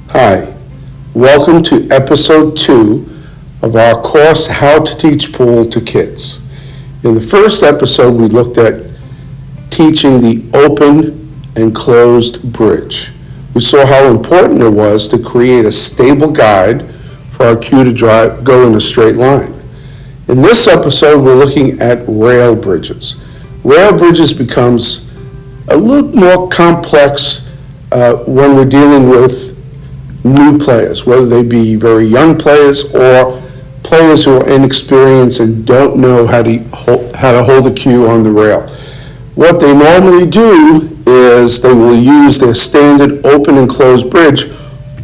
Hi, welcome to episode 2 of our course, How to Teach Pool to Kids. In the first episode, we looked at teaching the open and closed bridge. We saw how important it was to create a stable guide for our cue to go in a straight line. In this episode, we're looking at rail bridges. Rail bridges becomes a little more complex when we're dealing with new players, whether they be very young players or players who are inexperienced and don't know how to hold a cue on the rail. What they normally do is they will use their standard open and closed bridge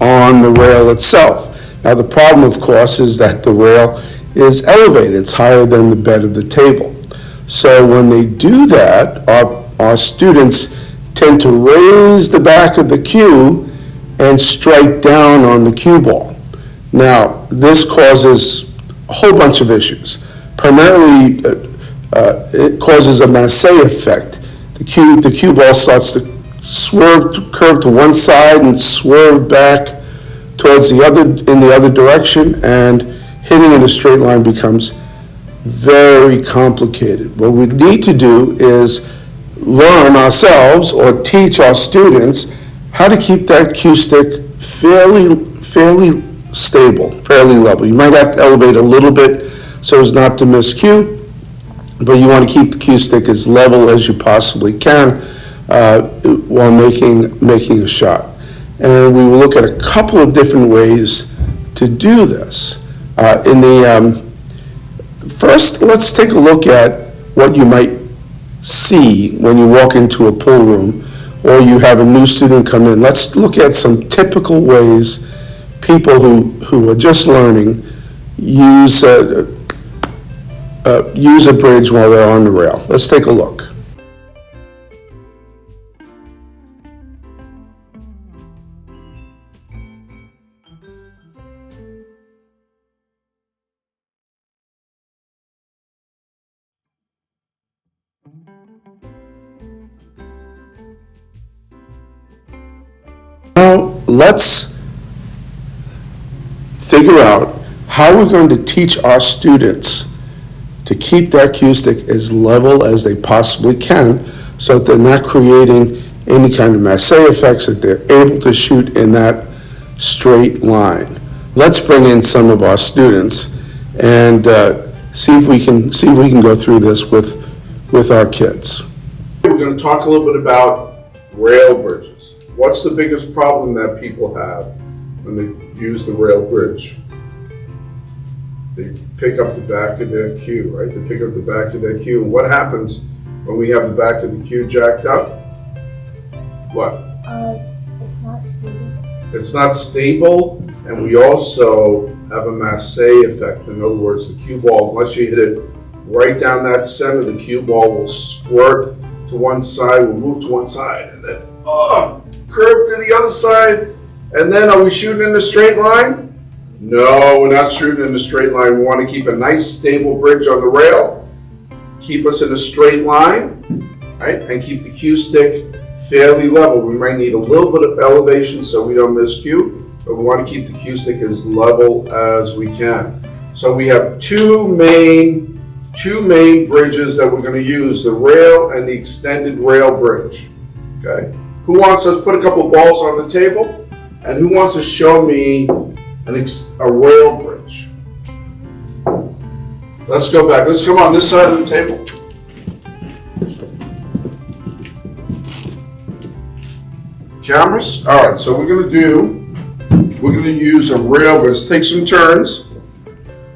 on the rail itself. Now the problem, of course, is that the rail is elevated. It's higher than the bed of the table. So when they do that, our students tend to raise the back of the cue and strike down on the cue ball. Now, this causes a whole bunch of issues. Primarily, it causes a masse effect. The cue ball starts to curve to one side and swerve back towards in the other direction, and hitting in a straight line becomes very complicated. What we need to do is learn ourselves or teach our students how to keep that cue stick fairly stable, fairly level. You might have to elevate a little bit so as not to miss cue, but you want to keep the cue stick as level as you possibly can while making a shot. And we will look at a couple of different ways to do this. First, let's take a look at what you might see when you walk into a pool room or you have a new student come in. Let's look at some typical ways people who are just learning use a bridge while they're on the rail. Let's take a look. Now, let's figure out how we're going to teach our students to keep that cue stick as level as they possibly can so that they're not creating any kind of masse effects, that they're able to shoot in that straight line. Let's bring in some of our students and see if we can go through this with our kids. We're going to talk a little bit about rail bridges. What's the biggest problem that people have when they use the rail bridge? They pick up the back of their cue, right? They pick up the back of their cue. And what happens when we have the back of the cue jacked up? What? It's not stable. It's not stable, and we also have a masse effect. In other words, the cue ball, unless you hit it right down that center, the cue ball will squirt to one side, will move to one side, and then curve to the other side. And then are we shooting in a straight line? No, we're not shooting in a straight line. We want to keep a nice stable bridge on the rail, keep us in a straight line, right? And keep the cue stick fairly level. We might need a little bit of elevation so we don't miss cue, but we want to keep the cue stick as level as we can. So we have two main bridges that we're going to use, the rail and the extended rail bridge. Okay? Who wants to put a couple balls on the table? And who wants to show me a rail bridge? Let's go back. Let's come on this side of the table. Cameras? All right, so we're going to use a rail bridge. Let's take some turns.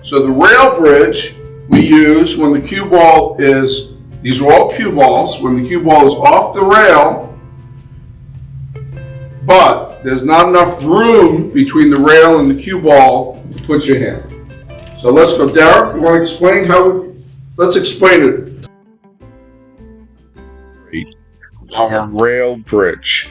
So the rail bridge we use when the cue ball is, these are all cue balls, when the cue ball is off the rail, but there's not enough room between the rail and the cue ball to put your hand. So let's go. Derek, you want to explain let's explain it. Our rail bridge.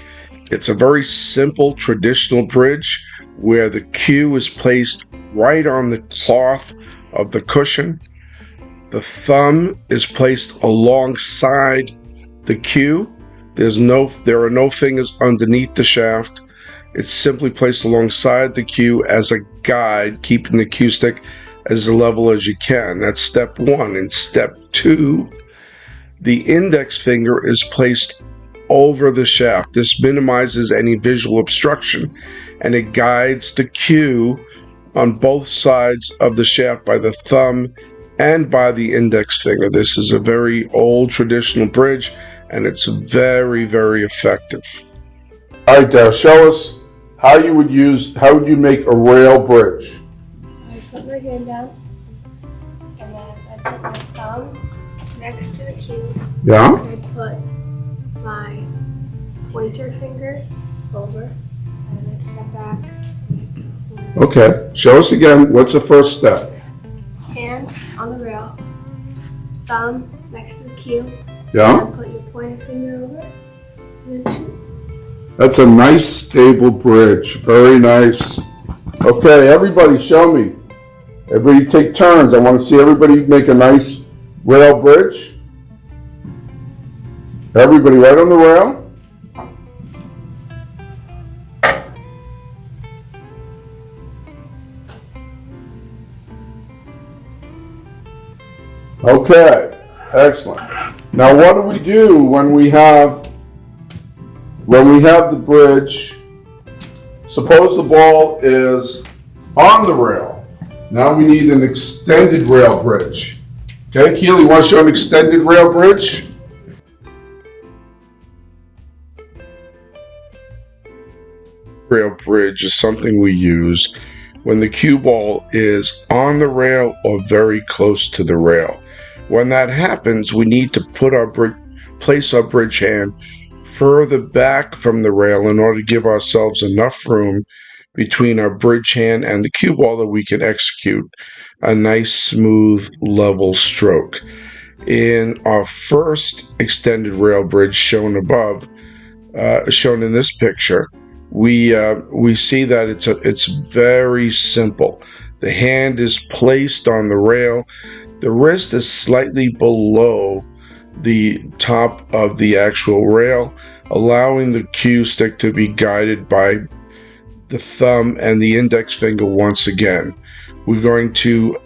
It's a very simple traditional bridge where the cue is placed right on the cloth of the cushion. The thumb is placed alongside the cue, There are no fingers underneath the shaft. It's simply placed alongside the cue as a guide, keeping the cue stick as level as you can. That's step one. In step two, the index finger is placed over the shaft. This minimizes any visual obstruction, and it guides the cue on both sides of the shaft by the thumb and by the index finger. This is a very old traditional bridge, and it's very, very effective. All right, Dale, show us how you would make a rail bridge. I put my hand down, and then I put my thumb next to the cue. Yeah? And I put my pointer finger over, and then step back. Okay, show us again. What's the first step? Hand on the rail, thumb next to the cue. Yeah? And put your pointer finger over, and then shoot. That's a nice, stable bridge. Very nice. Okay, everybody, show me. Everybody take turns. I want to see everybody make a nice rail bridge. Everybody right on the rail. Okay, excellent. Now what do we do when we have the bridge? Suppose the ball is on the rail. Now we need an extended rail bridge. Okay, Keely, you want to show an extended rail bridge? Rail bridge is something we use when the cue ball is on the rail or very close to the rail. When that happens, we need to place our bridge hand further back from the rail in order to give ourselves enough room between our bridge hand and the cue ball that we can execute a nice, smooth, level stroke. In our first extended rail bridge shown above, shown in this picture, we see that it's very simple. The hand is placed on the rail. The wrist is slightly below the top of the actual rail, allowing the cue stick to be guided by the thumb and the index finger once again. We're going to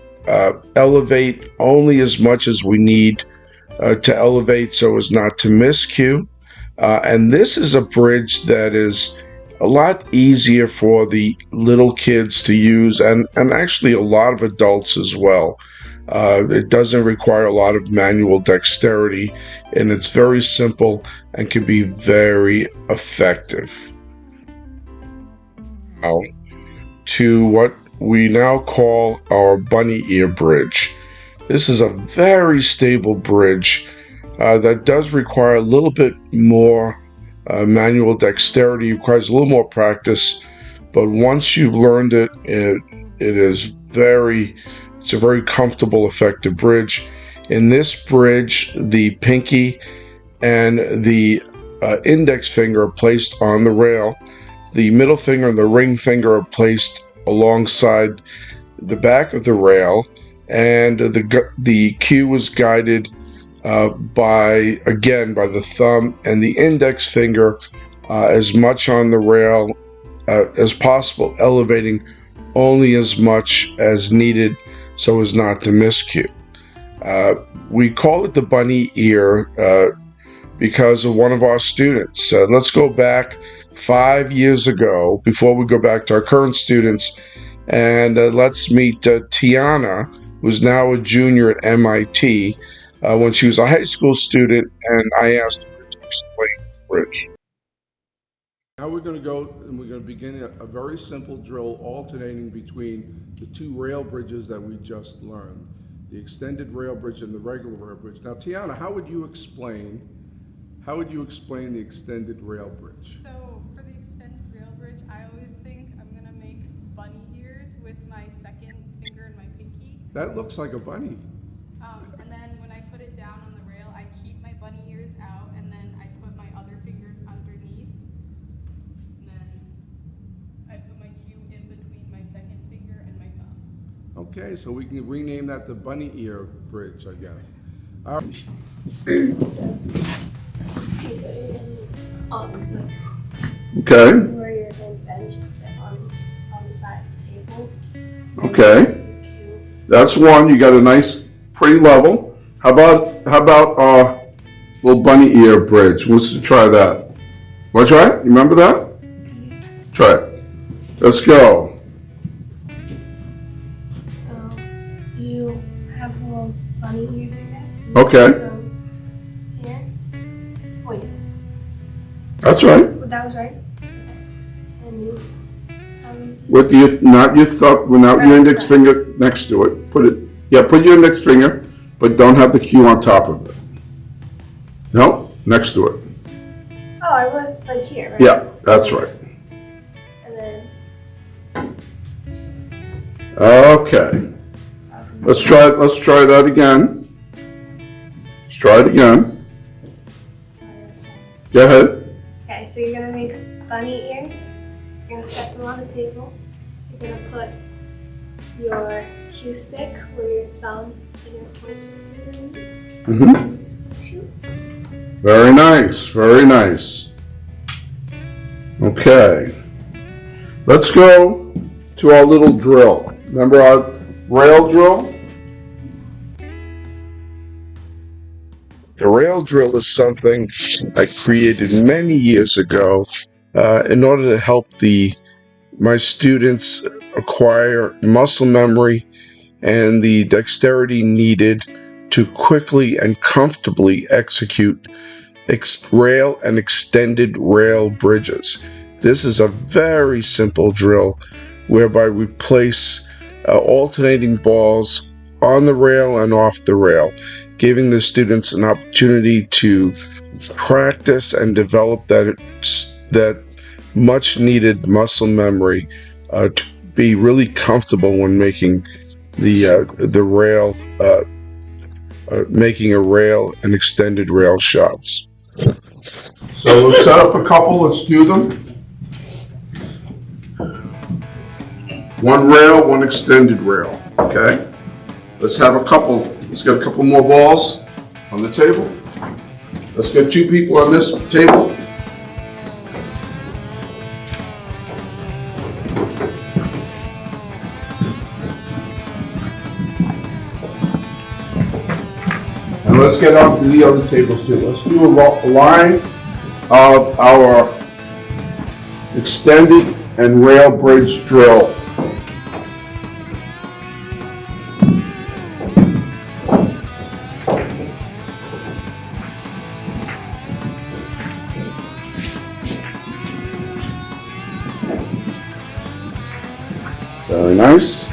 elevate only as much as we need to elevate so as not to miscue. And this is a bridge that is a lot easier for the little kids to use, and actually a lot of adults as well. It doesn't require a lot of manual dexterity, and it's very simple and can be very effective. Now, to what we now call our bunny ear bridge. This is a very stable bridge that does require a little bit more manual dexterity, requires a little more practice, but once you've learned it, it's a very comfortable, effective bridge. In this bridge, the pinky and the index finger are placed on the rail. The middle finger and the ring finger are placed alongside the back of the rail, and the cue is guided by the thumb and the index finger as much on the rail as possible, elevating only as much as needed so as not to miscue. We call it the bunny ear because of one of our students. Let's go back 5 years ago, before we go back to our current students, and let's meet Tiana, who's now a junior at MIT. When she was a high school student, and I asked her to explain the bridge. Now we're going to go and we're going to begin a very simple drill alternating between the two rail bridges that we just learned, the extended rail bridge and the regular rail bridge. Now, Tiana, how would you explain the extended rail bridge? So for the extended rail bridge, I always think I'm going to make bunny ears with my second finger and my pinky. That looks like a bunny. And then when I put it down on the rail, I keep my bunny ears out, and then I put my other fingers underneath. And then I put my cue in between my second finger and my thumb. Okay, so we can rename that the bunny ear bridge, I guess. All right. Keep it in. Like Okay, where you're going to bench on the side of the table. okay. Your cue. That's one. You got a nice, pretty level. How about little bunny ear bridge? Let's try that. Want to try it? You remember that? Try it. Let's go. So you have little bunny ears, I guess. and you Okay. put them here. Wait, That's right. that was right. And you With not your thumb, without your index finger next to it. Put your index finger, but don't have the cue on top of it. No, next to it. Oh, I was like here, right? Yeah, that's right. And then Okay. Let's try that again. Let's try it again. sorry. Go ahead. Okay, so you're gonna make bunny ears. You're gonna set them on the table. You're gonna put your cue stick where your thumb and your pointer finger is. Mm-hmm. You're just gonna shoot. Very nice, very nice. Okay. Let's go to our little drill. Remember our rail drill? The rail drill is something I created many years ago in order to help my students acquire muscle memory and the dexterity needed to quickly and comfortably execute rail and extended rail bridges. This is a very simple drill whereby we place alternating balls on the rail and off the rail, giving the students an opportunity to practice and develop that much needed muscle memory to be really comfortable when making the rail, making a rail and extended rail shots. So let's set up a couple. Let's do them. One rail, one extended rail. Okay. Let's have a couple. Let's get a couple more balls on the table. Let's get two people on this table. And let's get on to the other tables too. Let's do a line of our extended and rail bridge drill. Very nice.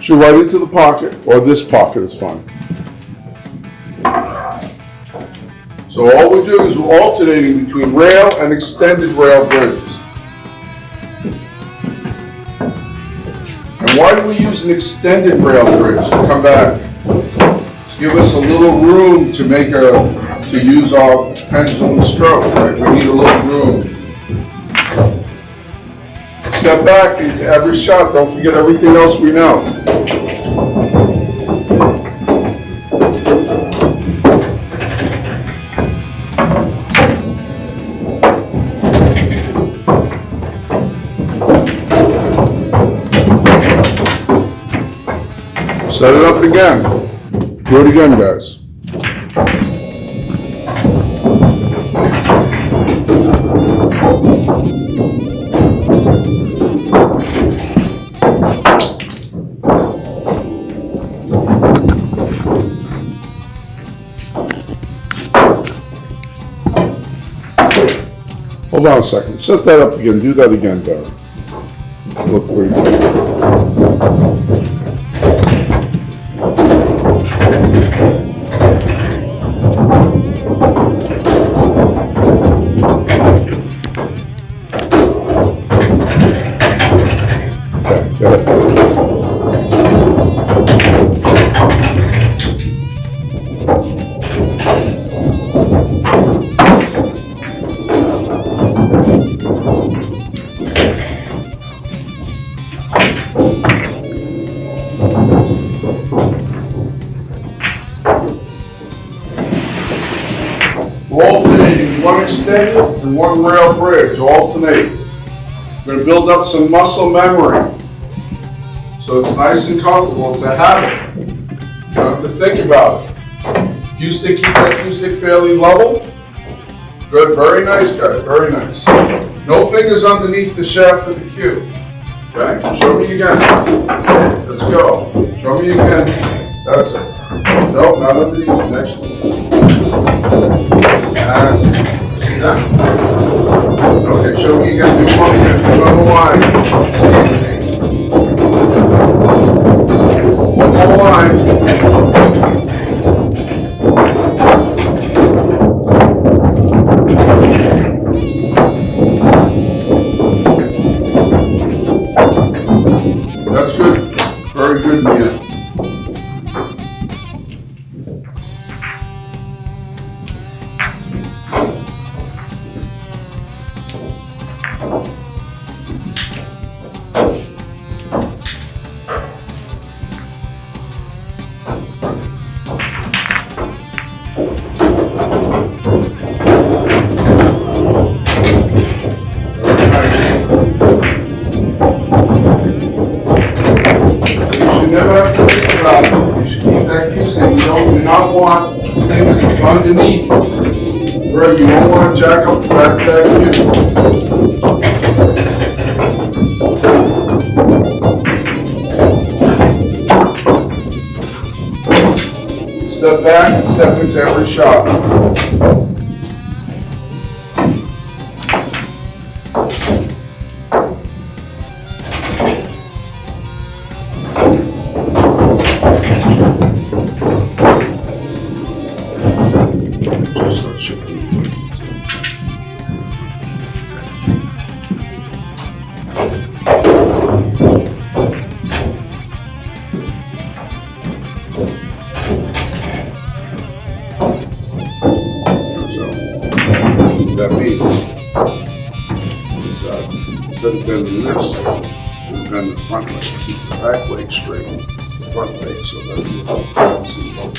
Shoot right into the pocket, or this pocket is fine. So all we're doing is we're alternating between rail and extended rail bridges. And why do we use an extended rail bridge to come back? To give us a little room to use our pendulum stroke, right? We need a little room. Step back into every shot. Don't forget everything else we know. Set it up again. Do it again, guys. Hold on a second. Set that up again. Do that again, Darren. Look pretty good. Okay, go ahead. We're alternating one extended and one rail bridge, alternate. We're gonna build up some muscle memory. So it's nice and comfortable, it's a habit. You don't have to think about it. Cue stick, keep that cue stick fairly level. Good, very nice, guys, very nice. No fingers underneath the shaft of the cue. Okay, show me again. Let's go. Show me again. That's it. Nope, not underneath the next one. That's it. See that? Okay, show me again. Do one again. Do on the line. One more line. That's good. Very good, Mia. Underneath, right? You don't want to jack up the back of that cue. Step back and step into every shot. That means is instead of bending this, we bend the front leg, keep the back leg straight, the front leg, so that you have balance in both.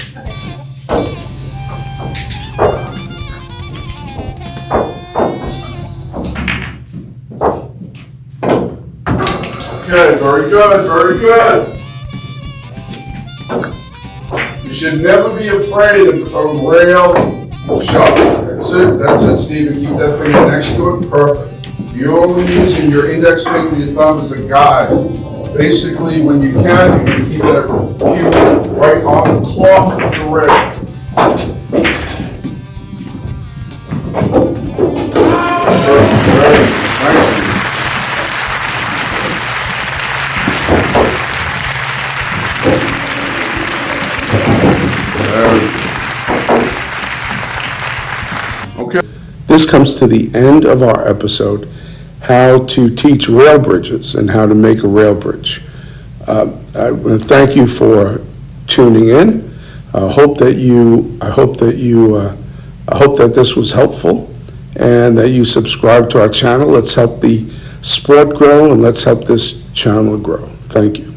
Okay, very good, very good. You should never be afraid of a rail shove. That's it, Stephen. Keep that finger next to it. Perfect. You're only using your index finger and your thumb as a guide. Basically, when you can, you can keep that cue right on the cloth of the rail. Very nice. This comes to the end of our episode, how to teach rail bridges and how to make a rail bridge. I want to thank you for tuning in. I hope that this was helpful and that you subscribe to our channel. Let's help the sport grow and let's help this channel grow. Thank you.